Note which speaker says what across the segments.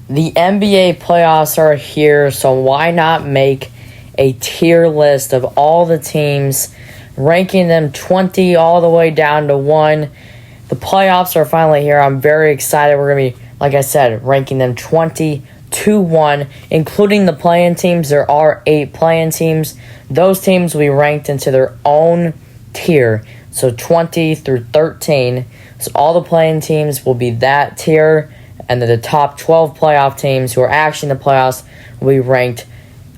Speaker 1: The NBA playoffs are here, so why not make a tier list of all the teams, ranking them 20 all the way down to 1. The playoffs are finally here. I'm very excited. We're going to be, like I said, ranking them 20 to 1, including the play-in teams. There are 8 play-in teams. Those teams will be ranked into their own tier, so 20 through 13. So all the play-in teams will be that tier, and then the top 12 playoff teams who are actually in the playoffs will be ranked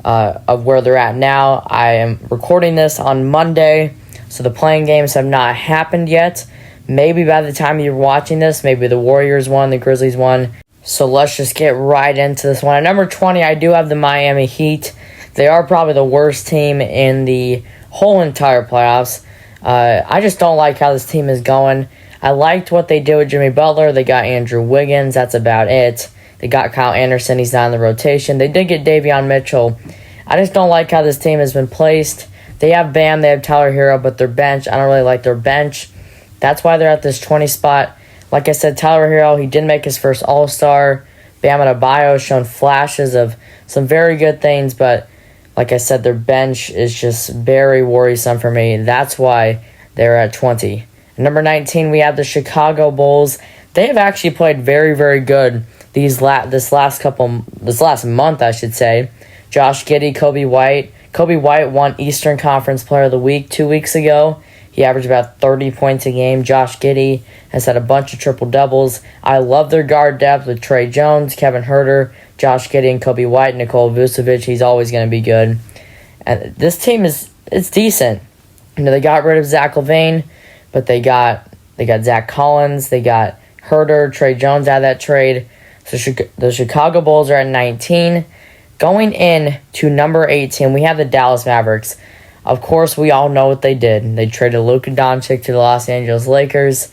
Speaker 1: of where they're at now. I am recording this on Monday, so the playing games have not happened yet. Maybe by the time you're watching this, maybe the Warriors won, the Grizzlies won. So let's just get right into this one. At number 20, I do have the Miami Heat. They are probably the worst team in the whole entire playoffs. I just don't like how this team is going. I liked what they did with Jimmy Butler. They got Andrew Wiggins. That's about it. They got Kyle Anderson. He's not in the rotation. They did get Davion Mitchell. I just don't like how this team has been placed. They have Bam. They have Tyler Hero, but their bench, I don't really like their bench. That's why they're at this 20 spot. Like I said, Tyler Hero, he did make his first All-Star. Bam Adebayo has shown flashes of some very good things, but like I said, their bench is just very worrisome for me. That's why they're at 20. Number 19, we have the Chicago Bulls. They have actually played very, very good this last month, I should say. Josh Giddey, Kobe White. Kobe White won Eastern Conference Player of the Week 2 weeks ago. He averaged about 30 points a game. Josh Giddey has had a bunch of triple-doubles. I love their guard depth with Trey Jones, Kevin Huerter, Josh Giddey, and Kobe White. Nikola Vucevic, he's always going to be good. And this team it's decent. You know, they got rid of Zach LaVine, but they got Zach Collins, they got Huerter, Trey Jones out of that trade. So the Chicago Bulls are at 19. Going in to number 18, we have the Dallas Mavericks. Of course, we all know what they did. They traded Luka Doncic to the Los Angeles Lakers.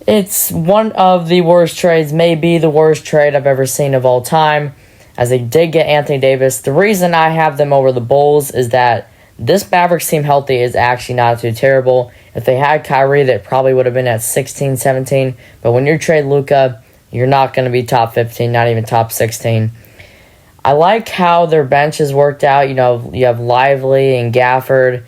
Speaker 1: It's one of the worst trades, maybe the worst trade I've ever seen of all time, as they did get Anthony Davis. The reason I have them over the Bulls is that this Mavericks team healthy is actually not too terrible. If they had Kyrie, they probably would have been at 16, 17. But when you trade Luka, you're not going to be top 15, not even top 16. I like how their bench has worked out. You know, you have Lively and Gafford.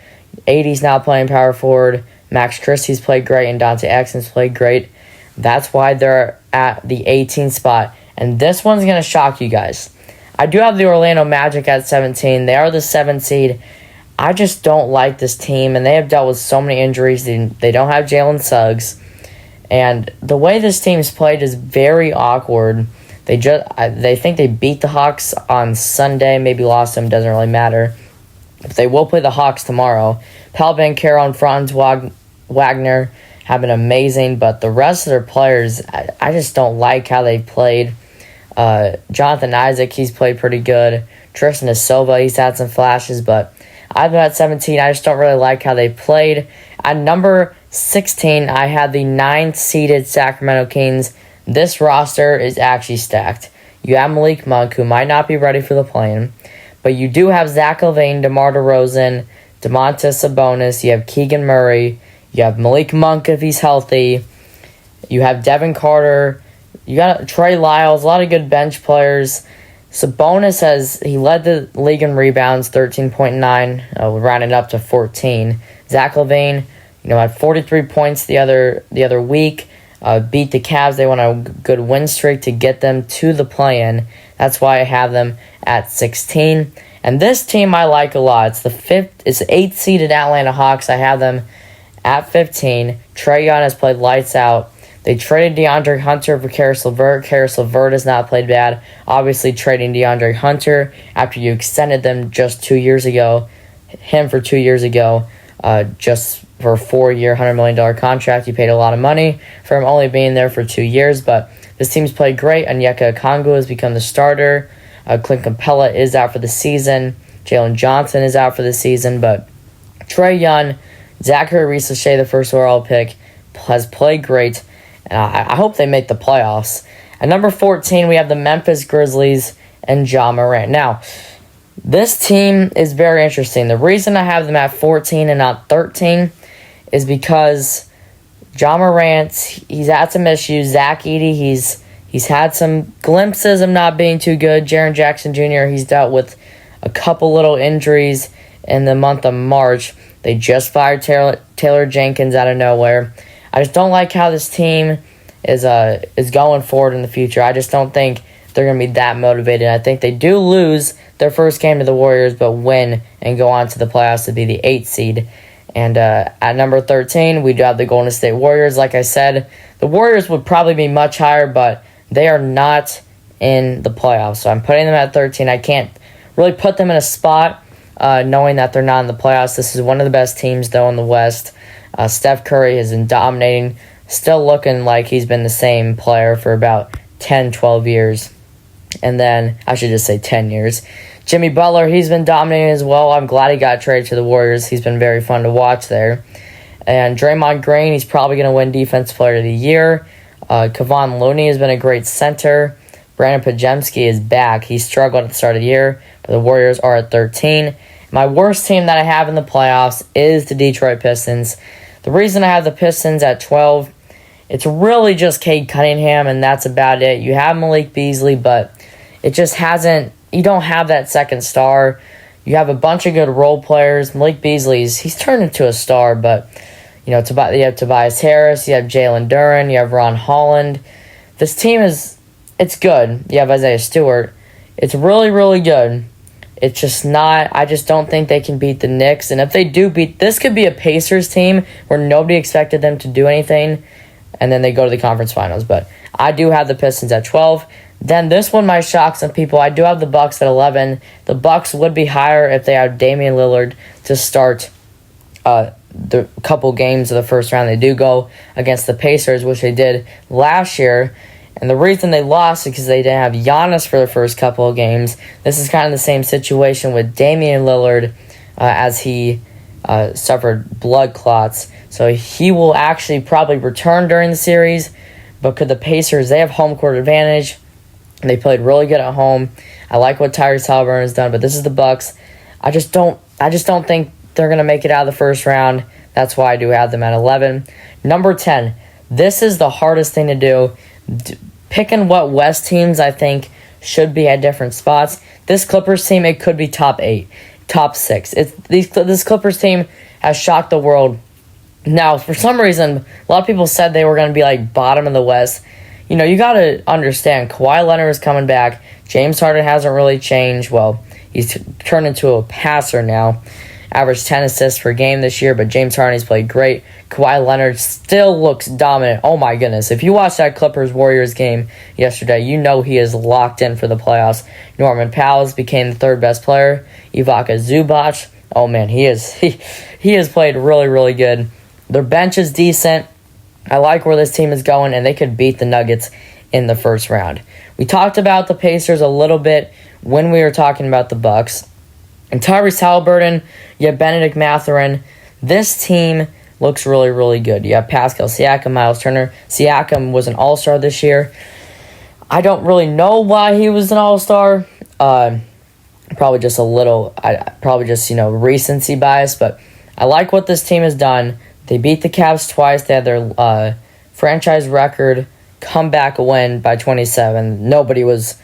Speaker 1: 80's now playing power forward. Max Christie's played great, and Dante Exum's played great. That's why they're at the 18th spot. And this one's going to shock you guys. I do have the Orlando Magic at 17. They are the 7th seed. I just don't like this team, and they have dealt with so many injuries. They don't have Jalen Suggs. And the way this team's played is very awkward. They think they beat the Hawks on Sunday, maybe lost them, doesn't really matter. But they will play the Hawks tomorrow. Paolo Banchero and Franz Wagner have been amazing, but the rest of their players, I just don't like how they played. Jonathan Isaac, he's played pretty good. Tristan Silva, he's had some flashes, but I've been at 17. I just don't really like how they played. At number 16, I had the 9th-seeded Sacramento Kings. This roster is actually stacked. You have Malik Monk, who might not be ready for the play-in, but you do have Zach LaVine, DeMar DeRozan, Domantas Sabonis. You have Keegan Murray. You have Malik Monk if he's healthy. You have Devin Carter. You got Trey Lyles. A lot of good bench players. Sabonis he led the league in rebounds, 13.9, rounding up to 14. Zach LaVine, had 43 points the other week. Beat the Cavs. They went on a good win streak to get them to the play-in. That's why I have them at 16. And this team I like a lot. It's the 8th seeded Atlanta Hawks. I have them at 15. Trae Young has played lights out. They traded DeAndre Hunter for Karis LeVert. Karis LeVert has not played bad. Obviously, trading DeAndre Hunter after you extended them just 2 years ago, just for a 4-year, $100 million contract. You paid a lot of money for him only being there for 2 years, but this team's played great. Onyeka Okongwu has become the starter. Clint Capella is out for the season. Jalen Johnson is out for the season, but Trae Young, Zachary Reese-Shea, the first overall pick, has played great, and I hope they make the playoffs. At number 14, we have the Memphis Grizzlies and Ja Morant. Now, this team is very interesting. The reason I have them at 14 and not 13 is because Ja Morant, he's had some issues. Zach Edey, He's had some glimpses of not being too good. Jaren Jackson Jr., he's dealt with a couple little injuries in the month of March. They just fired Taylor Jenkins out of nowhere. I just don't like how this team is going forward in the future. I just don't think they're going to be that motivated. I think they do lose their first game to the Warriors, but win and go on to the playoffs to be the 8th seed. And at number 13, we do have the Golden State Warriors. Like I said, the Warriors would probably be much higher, but they are not in the playoffs. So I'm putting them at 13. I can't really put them in a spot knowing that they're not in the playoffs. This is one of the best teams, though, in the West. Steph Curry has been dominating, still looking like he's been the same player for about 10, 12 years. And then, I should just say 10 years. Jimmy Butler, he's been dominating as well. I'm glad he got traded to the Warriors. He's been very fun to watch there. And Draymond Green, he's probably going to win Defensive Player of the Year. Kevon Looney has been a great center. Brandon Podziemski is back. He struggled at the start of the year, but the Warriors are at 13. My worst team that I have in the playoffs is the Detroit Pistons. The reason I have the Pistons at 12, it's really just Cade Cunningham, and that's about it. You have Malik Beasley, but it just hasn't. You don't have that second star. You have a bunch of good role players. Malik Beasley's, he's turned into a star, but you have Tobias Harris, you have Jalen Duren, you have Ron Holland. This team it's good. You have Isaiah Stewart. It's really, really good. It's just not, I just don't think they can beat the Knicks. And if they do beat, this could be a Pacers team where nobody expected them to do anything, and then they go to the conference finals. But I do have the Pistons at 12. Then this one might shock some people. I do have the Bucks at 11. The Bucks would be higher if they had Damian Lillard to start the couple games of the first round. They do go against the Pacers, which they did last year. And the reason they lost is because they didn't have Giannis for the first couple of games. This is kind of the same situation with Damian Lillard as he suffered blood clots. So he will actually probably return during the series. But could the Pacers, they have home court advantage. They played really good at home. I like what Tyrese Haliburton has done, but this is the Bucks. I just don't think they're going to make it out of the first round. That's why I do have them at 11. Number 10. This is the hardest thing to do. Picking what West teams I think should be at different spots. This Clippers team, it could be top 8, top 6. This Clippers team has shocked the world. Now, for some reason, a lot of people said they were going to be like bottom of the West. You know, you got to understand, Kawhi Leonard is coming back. James Harden hasn't really changed. Well, he's turned into a passer now. Averaged 10 assists per game this year, but James Harden's played great. Kawhi Leonard still looks dominant. Oh my goodness. If you watched that Clippers-Warriors game yesterday, you know he is locked in for the playoffs. Norman Powell became the third best player. Ivica Zubac, oh man, he has played really, really good. Their bench is decent. I like where this team is going, and they could beat the Nuggets in the first round. We talked about the Pacers a little bit when we were talking about the Bucks. And Tyrese Haliburton, you have Benedict Mathurin. This team looks really, really good. You have Pascal Siakam, Miles Turner. Siakam was an all-star this year. I don't really know why he was an all-star. Probably just recency bias, but I like what this team has done. They beat the Cavs twice. They had their franchise record comeback win by 27. Nobody was,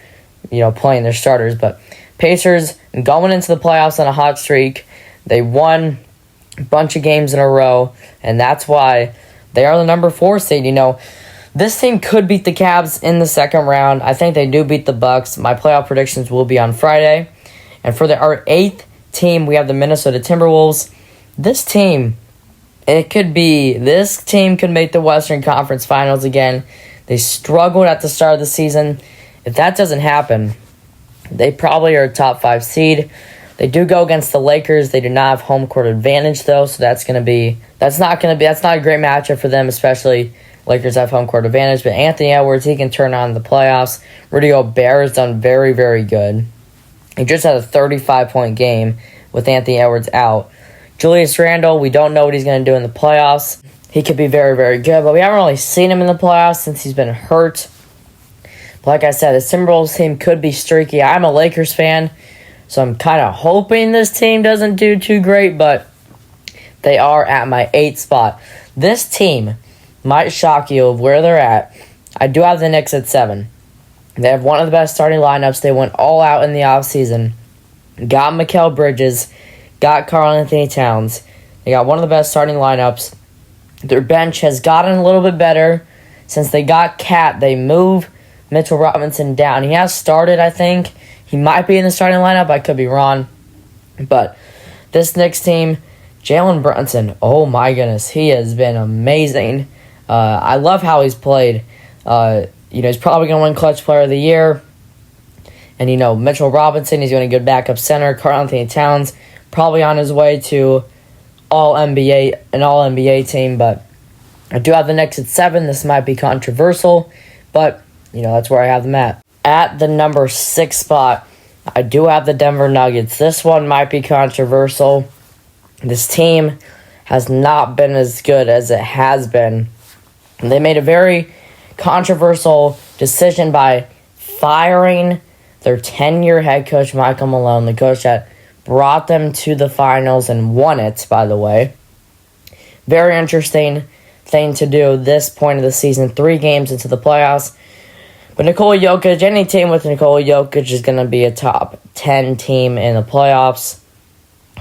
Speaker 1: playing their starters, but Pacers going into the playoffs on a hot streak. They won a bunch of games in a row, and that's why they are the number 4 seed. This team could beat the Cavs in the second round. I think they do beat the Bucks. My playoff predictions will be on Friday. And for our 8th team, we have the Minnesota Timberwolves. This team could make the Western Conference Finals again. They struggled at the start of the season. If that doesn't happen, they probably are a top 5 seed. They do go against the Lakers. They do not have home court advantage though, so that's not a great matchup for them, especially Lakers have home court advantage. But Anthony Edwards, he can turn on the playoffs. Rudy Gobert has done very, very good. He just had a 35-point game with Anthony Edwards out. Julius Randle, we don't know what he's going to do in the playoffs. He could be very, very good, but we haven't really seen him in the playoffs since he's been hurt. But like I said, the Timberwolves team could be streaky. I'm a Lakers fan, so I'm kind of hoping this team doesn't do too great, but they are at my 8th spot. This team might shock you of where they're at. I do have the Knicks at 7. They have one of the best starting lineups. They went all out in the offseason. Got Mikal Bridges. Got Karl-Anthony Towns. They got one of the best starting lineups. Their bench has gotten a little bit better. Since they got Cat, they move Mitchell Robinson down. He has started, I think. He might be in the starting lineup. I could be wrong. But this Knicks team, Jalen Brunson, oh my goodness, he has been amazing. I love how he's played. He's probably going to win Clutch Player of the Year. And, Mitchell Robinson, he's going to good backup center. Karl-Anthony Towns, probably on his way to an All-NBA team. But I do have the Knicks at 7. This might be controversial, but, that's where I have them at. At the number 6 spot, I do have the Denver Nuggets. This one might be controversial. This team has not been as good as it has been. They made a very controversial decision by firing their 10-year head coach, Michael Malone, the coach that brought them to the finals and won it, by the way. Very interesting thing to do this point of the season, 3 games into the playoffs. But Nikola Jokic, any team with Nikola Jokic is going to be a top 10 team in the playoffs.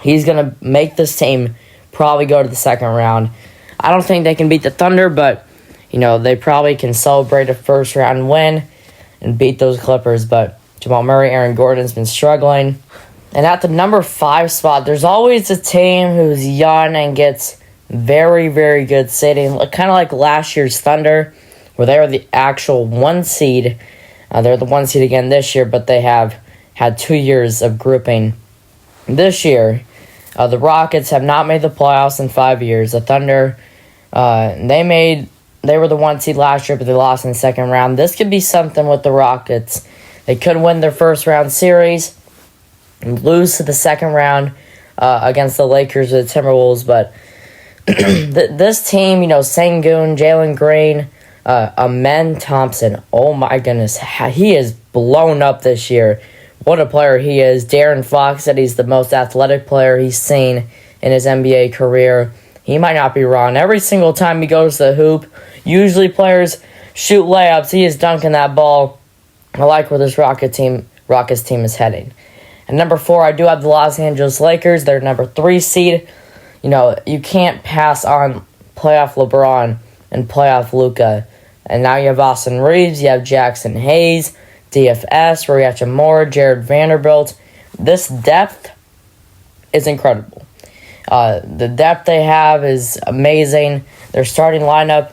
Speaker 1: He's going to make this team probably go to the second round. I don't think they can beat the Thunder, but, they probably can celebrate a first-round win and beat those Clippers. But Jamal Murray, Aaron Gordon's been struggling. And at the number 5 spot, there's always a team who's young and gets very, very good seeding. Kind of like last year's Thunder, where they were the actual 1 seed. They're the 1 seed again this year, but they have had 2 years of grouping. This year, the Rockets have not made the playoffs in 5 years. The Thunder, they were the 1 seed last year, but they lost in the second round. This could be something with the Rockets. They could win their first round series and lose to the second round against the Lakers or the Timberwolves. But this team, Sengun, Jalen Green, Amen Thompson, oh my goodness, he is blown up this year. What a player he is. Darren Fox said he's the most athletic player he's seen in his NBA career. He might not be wrong. Every single time he goes to the hoop, usually players shoot layups. He is dunking that ball. I like where this Rockets team is heading. And number 4, I do have the Los Angeles Lakers. They're number 3 seed. You can't pass on playoff LeBron and playoff Luka. And now you have Austin Reeves, you have Jackson Hayes, DFS, Rui Hachimura, Jared Vanderbilt. This depth is incredible. The depth they have is amazing. Their starting lineup,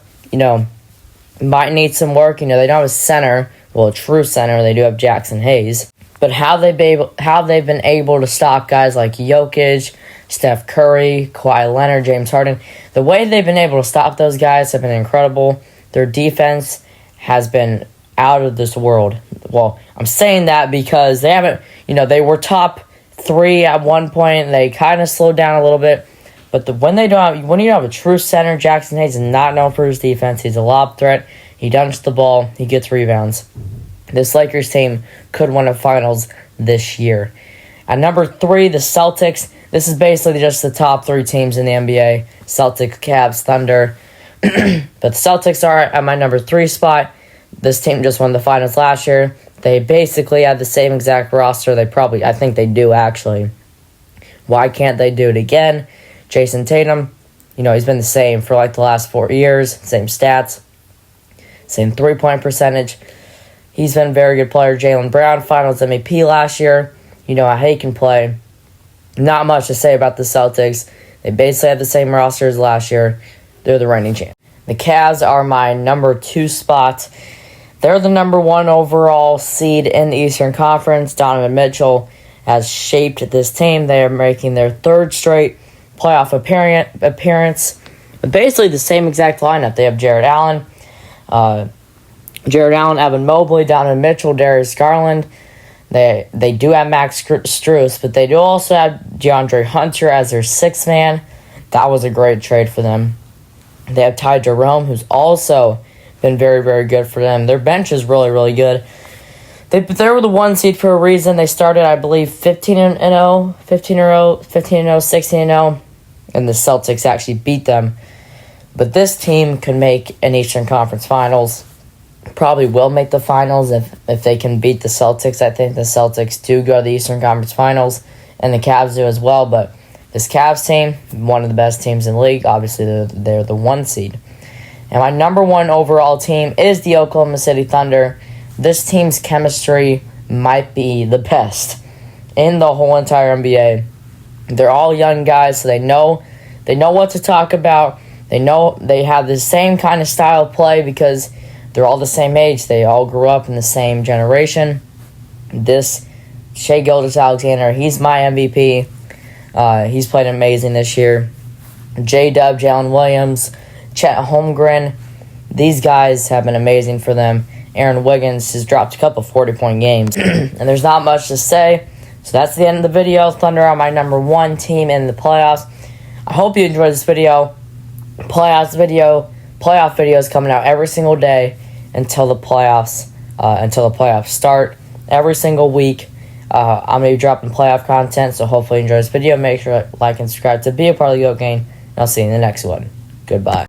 Speaker 1: might need some work. They don't have a center, a true center. They do have Jackson Hayes. But how they've been able to stop guys like Jokic, Steph Curry, Kawhi Leonard, James Harden, the way they've been able to stop those guys have been incredible. Their defense has been out of this world. Well, I'm saying that because they haven't, they were top 3 at one point, and they kind of slowed down a little bit. But when you don't have a true center, Jackson Hayes is not known for his defense. He's a lob threat. He dunks the ball. He gets rebounds. This Lakers team could win a finals this year. At number 3, the Celtics. This is basically just the top 3 teams in the NBA. Celtics, Cavs, Thunder. But the Celtics are at my number 3 spot. This team just won the finals last year. They basically have the same exact roster. I think they do, actually. Why can't they do it again? Jason Tatum, he's been the same for the last 4 years. Same stats. Same 3-point percentage. He's been a very good player. Jaylen Brown, finals MVP last year. How he can play. Not much to say about the Celtics. They basically have the same roster as last year. They're the reigning champ. The Cavs are my number 2 spot. They're the number 1 overall seed in the Eastern Conference. Donovan Mitchell has shaped this team. They are making their 3rd straight playoff appearance. But basically the same exact lineup. They have Jared Allen, Evan Mobley, Donovan Mitchell, Darius Garland. They do have Max Strus, but they do also have DeAndre Hunter as their 6th man. That was a great trade for them. They have Ty Jerome, who's also been very, very good for them. Their bench is really, really good. They were the 1 seed for a reason. They started, I believe, 15-0, 16-0, and the Celtics actually beat them. But this team can make an Eastern Conference Finals. probably will make the finals if they can beat the Celtics. I think the Celtics do go to the Eastern Conference Finals, and the Cavs do as well. But this Cavs team, one of the best teams in the league, obviously they're the 1 seed. And my number 1 overall team is the Oklahoma City Thunder. This team's chemistry might be the best in the whole entire NBA. They're all young guys, so they know what to talk about. They know they have the same kind of style of play because they're all the same age. They all grew up in the same generation. This Shai Gilgeous-Alexander, he's my MVP. He's played amazing this year. J-Dub, Jalen Williams, Chet Holmgren, these guys have been amazing for them. Aaron Wiggins has dropped a couple 40-point games. And there's not much to say. So that's the end of the video. Thunder are my number 1 team in the playoffs. I hope you enjoyed this video. Playoff videos coming out every single day until the playoffs start. Every single week, I'm going to be dropping playoff content, so hopefully you enjoy this video. Make sure to like and subscribe to be a part of the GOAT Gang, and I'll see you in the next one. Goodbye.